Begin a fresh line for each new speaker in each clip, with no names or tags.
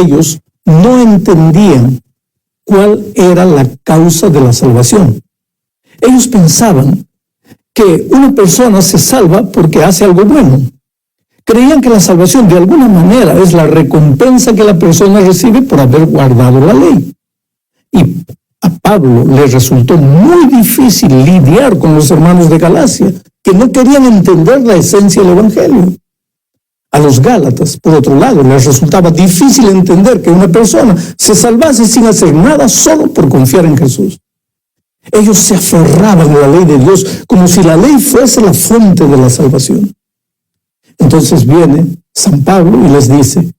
ellos no entendían cuál era la causa de la salvación. Ellos pensaban que una persona se salva porque hace algo bueno. Creían que la salvación de alguna manera es la recompensa que la persona recibe por haber guardado la ley. Y a Pablo le resultó muy difícil lidiar con los hermanos de Galacia, que no querían entender la esencia del Evangelio. A los Gálatas, por otro lado, les resultaba difícil entender que una persona se salvase sin hacer nada solo por confiar en Jesús. Ellos se aferraban a la ley de Dios como si la ley fuese la fuente de la salvación. Entonces viene San Pablo y les dice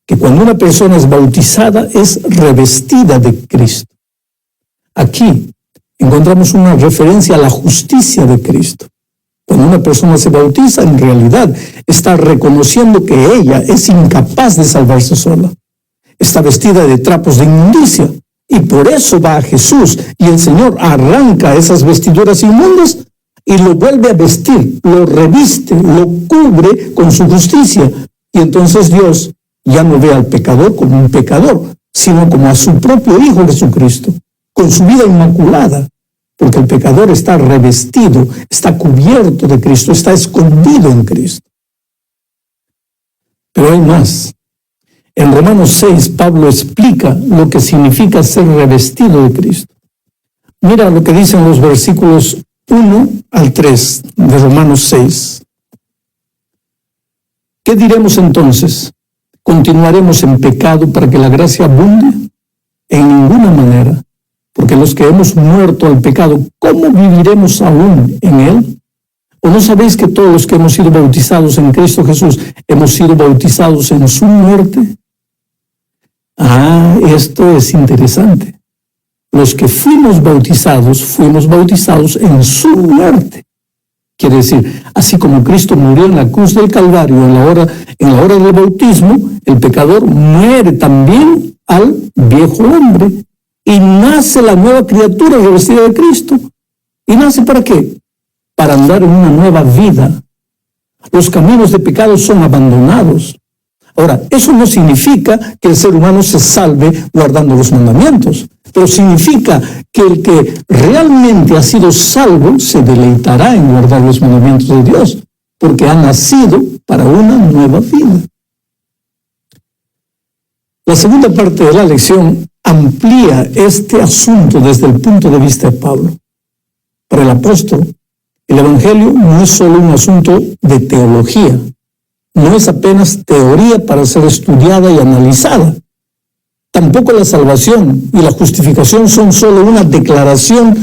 que cuando una persona es bautizada es revestida de Cristo. Aquí encontramos una referencia a la justicia de Cristo. Cuando una persona se bautiza, en realidad está reconociendo que ella es incapaz de salvarse sola. Está vestida de trapos de inmundicia y por eso va a Jesús y el Señor arranca esas vestiduras inmundas y lo vuelve a vestir, lo reviste, lo cubre con su justicia. Y entonces Dios ya no ve al pecador como un pecador, sino como a su propio Hijo Jesucristo, con su vida inmaculada, porque el pecador está revestido, está cubierto de Cristo, está escondido en Cristo. Pero hay más. En Romanos 6, Pablo explica lo que significa ser revestido de Cristo. Mira lo que dicen los versículos 1 al 3 de Romanos 6. ¿Qué diremos entonces? ¿Continuaremos en pecado para que la gracia abunde? En ninguna manera, porque los que hemos muerto al pecado, ¿cómo viviremos aún en él? ¿O no sabéis que todos los que hemos sido bautizados en Cristo Jesús hemos sido bautizados en su muerte? Esto es interesante. Los que fuimos bautizados en su muerte. Quiere decir, así como Cristo murió en la cruz del Calvario en la hora del bautismo, el pecador muere también al viejo hombre y nace la nueva criatura revestida de Cristo. ¿Y nace para qué? Para andar en una nueva vida. Los caminos de pecado son abandonados. Ahora, eso no significa que el ser humano se salve guardando los mandamientos, pero significa que el que realmente ha sido salvo se deleitará en guardar los mandamientos de Dios, porque ha nacido para una nueva vida. La segunda parte de la lección amplía este asunto desde el punto de vista de Pablo. Para el apóstol, el Evangelio no es solo un asunto de teología, no es apenas teoría para ser estudiada y analizada. Tampoco la salvación y la justificación son solo una declaración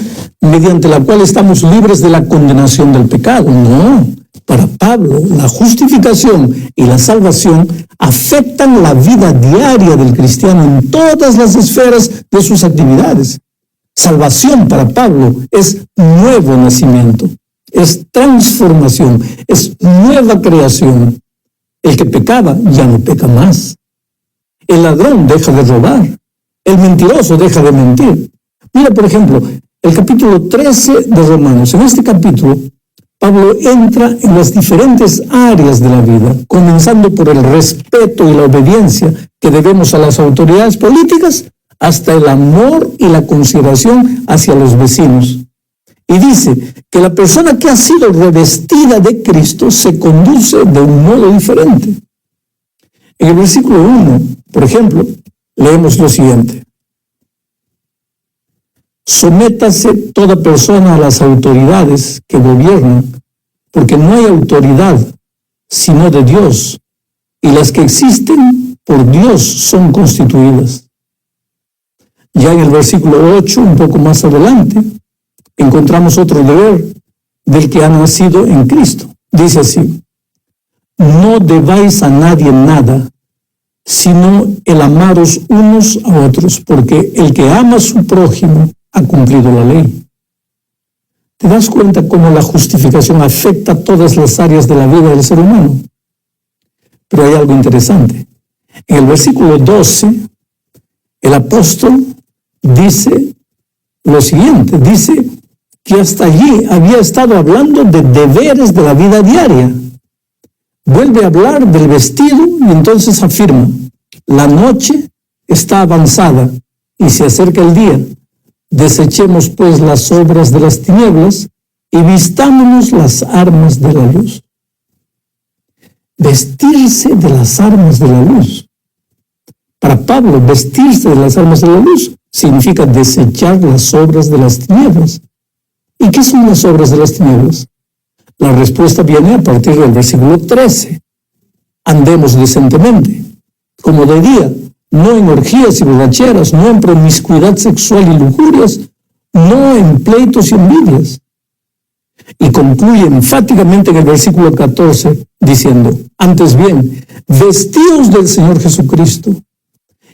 mediante la cual estamos libres de la condenación del pecado. No, para Pablo, la justificación y la salvación afectan la vida diaria del cristiano en todas las esferas de sus actividades. Salvación para Pablo es nuevo nacimiento, es transformación, es nueva creación. El que pecaba ya no peca más. El ladrón deja de robar. El mentiroso deja de mentir. Mira, por ejemplo, el capítulo 13 de Romanos. En este capítulo, Pablo entra en las diferentes áreas de la vida, comenzando por el respeto y la obediencia que debemos a las autoridades políticas, hasta el amor y la consideración hacia los vecinos. Y dice que la persona que ha sido revestida de Cristo se conduce de un modo diferente. En el versículo 1, por ejemplo, leemos lo siguiente. Sométase toda persona a las autoridades que gobiernan, porque no hay autoridad sino de Dios, y las que existen por Dios son constituidas. Ya en el versículo 8, un poco más adelante, encontramos otro deber del que ha nacido en Cristo. Dice así: no debáis a nadie nada, sino el amaros unos a otros, porque el que ama a su prójimo ha cumplido la ley. ¿Te das cuenta cómo la justificación afecta todas las áreas de la vida del ser humano? Pero hay algo interesante. En el versículo 12, el apóstol dice lo siguiente, dice que hasta allí había estado hablando de deberes de la vida diaria. Vuelve a hablar del vestido y entonces afirma: la noche está avanzada y se acerca el día. Desechemos pues las obras de las tinieblas y vistámonos las armas de la luz. Vestirse de las armas de la luz. Para Pablo, vestirse de las armas de la luz significa desechar las obras de las tinieblas. ¿Y qué son las obras de las tinieblas? La respuesta viene a partir del versículo 13. Andemos decentemente, como de día, no en orgías y borracheras, no en promiscuidad sexual y lujurias, no en pleitos y envidias. Y concluye enfáticamente en el versículo 14 diciendo, antes bien, vestíos del Señor Jesucristo,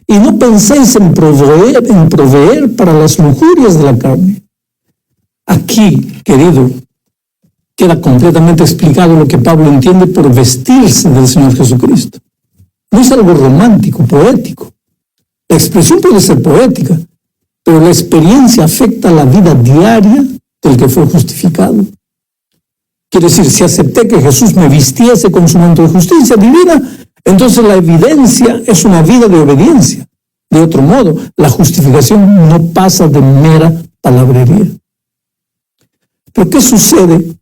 y no penséis en proveer para las lujurias de la carne. Aquí, querido, queda completamente explicado lo que Pablo entiende por vestirse del Señor Jesucristo. No es algo romántico, poético. La expresión puede ser poética, pero la experiencia afecta la vida diaria del que fue justificado. Quiere decir, si acepté que Jesús me vistiese con su manto de justicia divina, entonces la evidencia es una vida de obediencia. De otro modo, la justificación no pasa de mera palabrería. ¿Pero qué sucede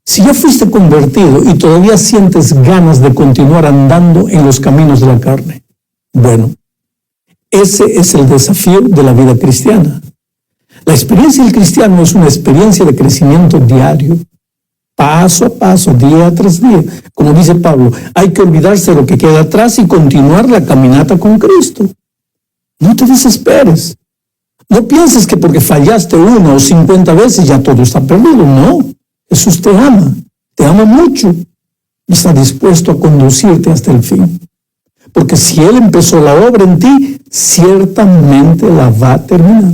si ya fuiste convertido y todavía sientes ganas de continuar andando en los caminos de la carne? Bueno, ese es el desafío de la vida cristiana. La experiencia del cristiano es una experiencia de crecimiento diario, paso a paso, día tras día. Como dice Pablo, hay que olvidarse de lo que queda atrás y continuar la caminata con Cristo. No te desesperes. No pienses que porque fallaste 1 o 50 veces ya todo está perdido. No, Jesús te ama mucho y está dispuesto a conducirte hasta el fin. Porque si Él empezó la obra en ti, ciertamente la va a terminar.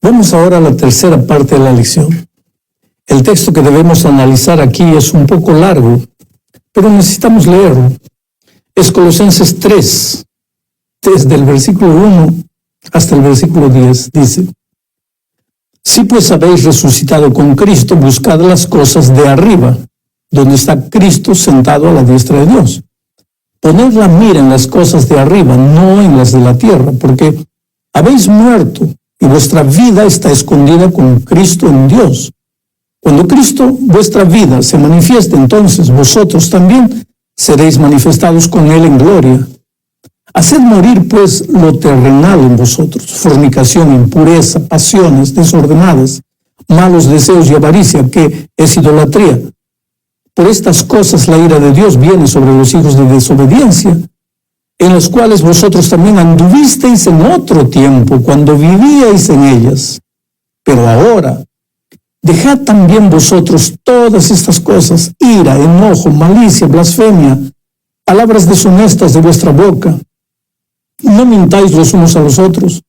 Vamos ahora a la tercera parte de la lección. El texto que debemos analizar aquí es un poco largo, pero necesitamos leerlo. Es Colosenses 3, desde el versículo 1 hasta el versículo 10, dice: Si pues habéis resucitado con Cristo, buscad las cosas de arriba, donde está Cristo sentado a la diestra de Dios. Poned la mira en las cosas de arriba, no en las de la tierra, porque habéis muerto y vuestra vida está escondida con Cristo en Dios. Cuando Cristo, vuestra vida, se manifieste, entonces vosotros también seréis manifestados con Él en gloria. Haced morir, pues, lo terrenal en vosotros: fornicación, impureza, pasiones desordenadas, malos deseos y avaricia, que es idolatría. Por estas cosas la ira de Dios viene sobre los hijos de desobediencia, en los cuales vosotros también anduvisteis en otro tiempo, cuando vivíais en ellas. Pero ahora, dejad también vosotros todas estas cosas: ira, enojo, malicia, blasfemia, palabras deshonestas de vuestra boca. No mintáis los unos a los otros,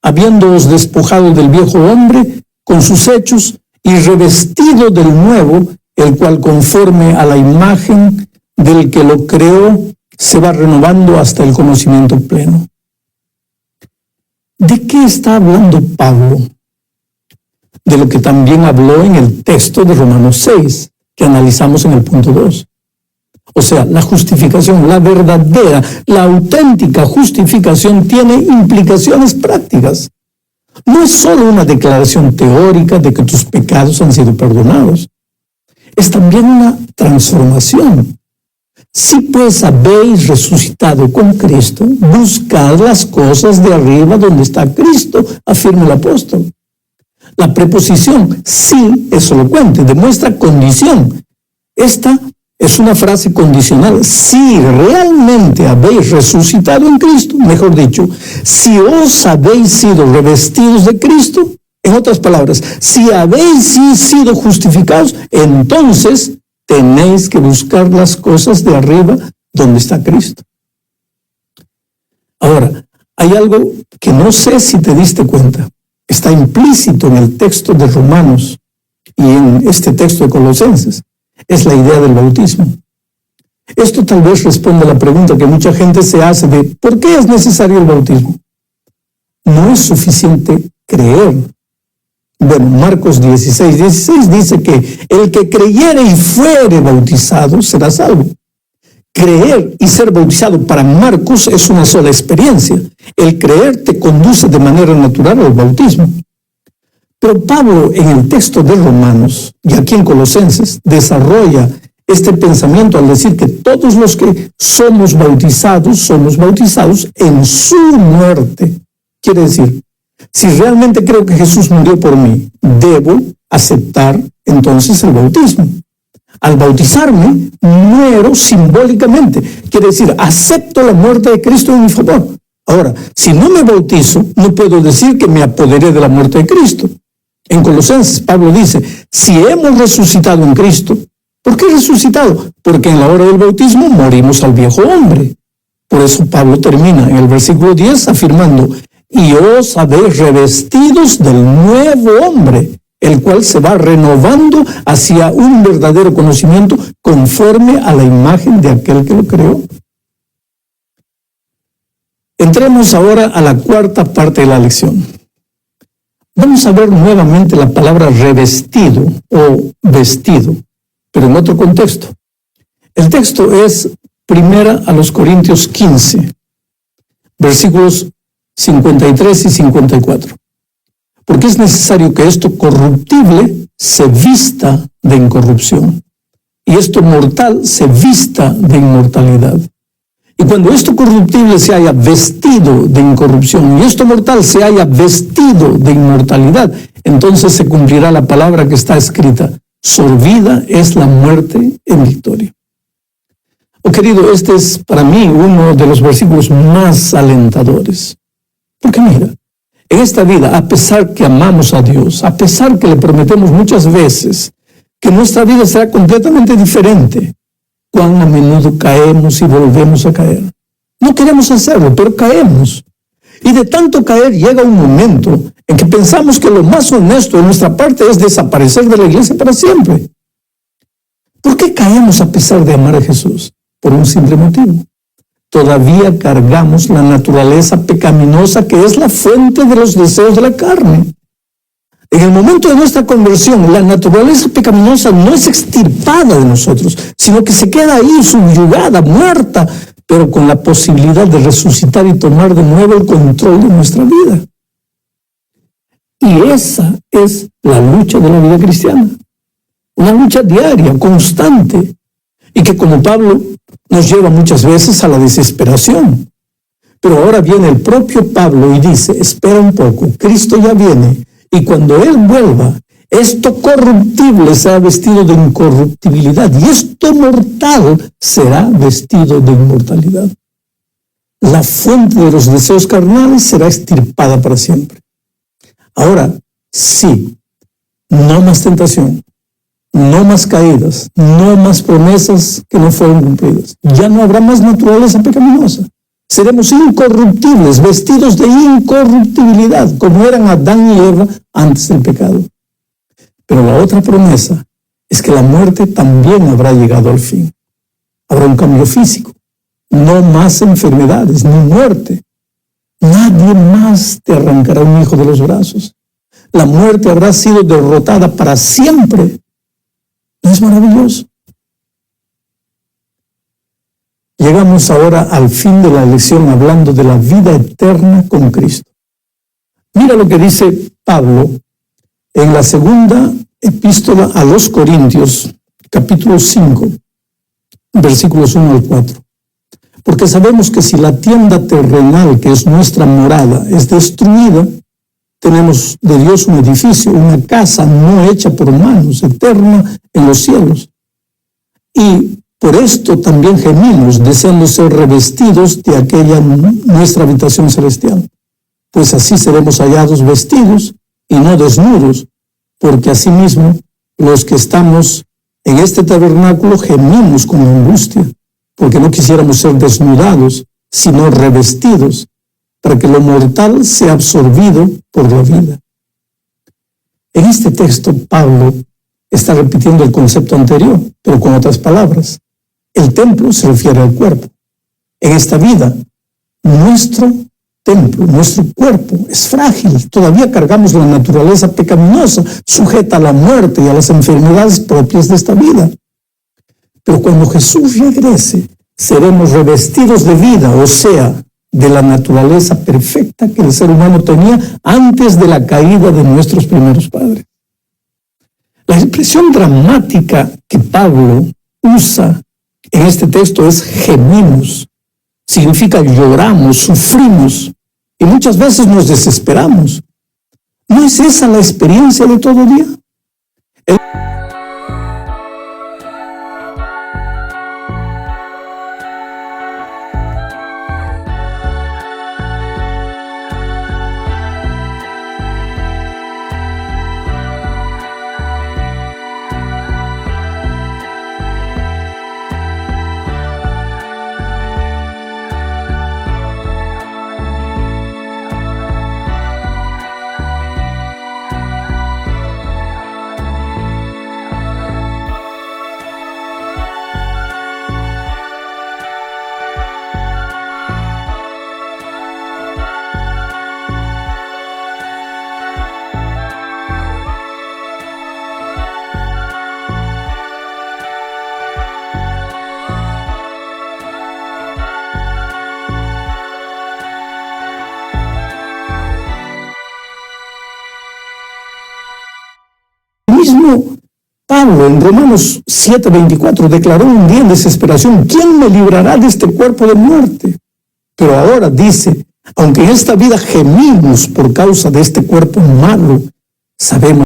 habiéndoos despojado del viejo hombre con sus hechos y revestido del nuevo, el cual conforme a la imagen del que lo creó se va renovando hasta el conocimiento pleno. ¿De qué está hablando Pablo? De lo que también habló en el texto de Romanos 6, que analizamos en el punto 2. O sea, la justificación, la verdadera, la auténtica justificación tiene implicaciones prácticas. No es solo una declaración teórica de que tus pecados han sido perdonados. Es también una transformación. Si pues habéis resucitado con Cristo, buscad las cosas de arriba donde está Cristo, afirma el apóstol. La preposición sí es elocuente, demuestra condición. Esta es una frase condicional. Si realmente habéis resucitado en Cristo, mejor dicho, si os habéis sido revestidos de Cristo, en otras palabras, si habéis sido justificados, entonces tenéis que buscar las cosas de arriba donde está Cristo. Ahora, hay algo que no sé si te diste cuenta. Está implícito en el texto de Romanos y en este texto de Colosenses. Es la idea del bautismo. Esto tal vez responde a la pregunta que mucha gente se hace de ¿por qué es necesario el bautismo? No es suficiente creer. Bueno, Marcos 16 dice que el que creyere y fuere bautizado será salvo. Creer y ser bautizado para Marcos es una sola experiencia. El creer te conduce de manera natural al bautismo. Pero Pablo, en el texto de Romanos y aquí en Colosenses, desarrolla este pensamiento al decir que todos los que somos bautizados en su muerte. Quiere decir, si realmente creo que Jesús murió por mí, debo aceptar entonces el bautismo. Al bautizarme, muero simbólicamente. Quiere decir, acepto la muerte de Cristo en mi favor. Ahora, si no me bautizo, no puedo decir que me apoderé de la muerte de Cristo. En Colosenses, Pablo dice, si hemos resucitado en Cristo, ¿por qué resucitado? Porque en la hora del bautismo morimos al viejo hombre. Por eso Pablo termina en el versículo 10 afirmando, y os habéis revestidos del nuevo hombre, el cual se va renovando hacia un verdadero conocimiento conforme a la imagen de aquel que lo creó. Entremos ahora a la cuarta parte de la lección. Vamos a ver nuevamente la palabra revestido o vestido, pero en otro contexto. El texto es 1 Corintios 15, versículos 53 y 54. Porque es necesario que esto corruptible se vista de incorrupción y esto mortal se vista de inmortalidad. Y cuando esto corruptible se haya vestido de incorrupción y esto mortal se haya vestido de inmortalidad, entonces se cumplirá la palabra que está escrita: sorbida es la muerte en victoria. Oh querido, este es para mí uno de los versículos más alentadores. Porque mira, en esta vida, a pesar que amamos a Dios, a pesar que le prometemos muchas veces que nuestra vida será completamente diferente, cuán a menudo caemos y volvemos a caer. No queremos hacerlo, pero caemos. Y de tanto caer llega un momento en que pensamos que lo más honesto de nuestra parte es desaparecer de la iglesia para siempre. ¿Por qué caemos a pesar de amar a Jesús? Por un simple motivo. Todavía cargamos la naturaleza pecaminosa que es la fuente de los deseos de la carne. En el momento de nuestra conversión, la naturaleza pecaminosa no es extirpada de nosotros, sino que se queda ahí subyugada, muerta, pero con la posibilidad de resucitar y tomar de nuevo el control de nuestra vida. Y esa es la lucha de la vida cristiana. Una lucha diaria, constante, y que como Pablo nos lleva muchas veces a la desesperación. Pero ahora viene el propio Pablo y dice, espera un poco, Cristo ya viene, y cuando Él vuelva, esto corruptible será vestido de incorruptibilidad, y esto mortal será vestido de inmortalidad. La fuente de los deseos carnales será extirpada para siempre. Ahora, sí, no más tentación, no más caídas, no más promesas que no fueron cumplidas. Ya no habrá más naturaleza pecaminosa. Seremos incorruptibles, vestidos de incorruptibilidad, como eran Adán y Eva antes del pecado. Pero la otra promesa es que la muerte también habrá llegado al fin. Habrá un cambio físico, no más enfermedades, ni muerte. Nadie más te arrancará un hijo de los brazos. La muerte habrá sido derrotada para siempre. ¿No es maravilloso? Llegamos ahora al fin de la lección hablando de la vida eterna con Cristo. Mira lo que dice Pablo en la segunda epístola a los Corintios, capítulo 5, versículos 1 al 4. Porque sabemos que si la tienda terrenal, que es nuestra morada, es destruida, tenemos de Dios un edificio, una casa no hecha por manos, eterna en los cielos. Y por esto también gemimos, deseando ser revestidos de aquella nuestra habitación celestial. Pues así seremos hallados vestidos y no desnudos, porque asimismo los que estamos en este tabernáculo gemimos con angustia, porque no quisiéramos ser desnudados, sino revestidos, para que lo mortal sea absorbido por la vida. En este texto, Pablo está repitiendo el concepto anterior, pero con otras palabras. El templo se refiere al cuerpo. En esta vida, nuestro templo, nuestro cuerpo es frágil. Todavía cargamos la naturaleza pecaminosa, sujeta a la muerte y a las enfermedades propias de esta vida. Pero cuando Jesús regrese, seremos revestidos de vida, o sea, de la naturaleza perfecta que el ser humano tenía antes de la caída de nuestros primeros padres. La expresión dramática que Pablo usa en este texto es gemimos. Significa lloramos, sufrimos y muchas veces nos desesperamos. ¿No es esa la experiencia de todo día? Mismo Pablo en Romanos 7:24 declaró un día en desesperación: ¿quién me librará de este cuerpo de muerte? Pero ahora dice: aunque en esta vida gemimos por causa de este cuerpo malo, sabemos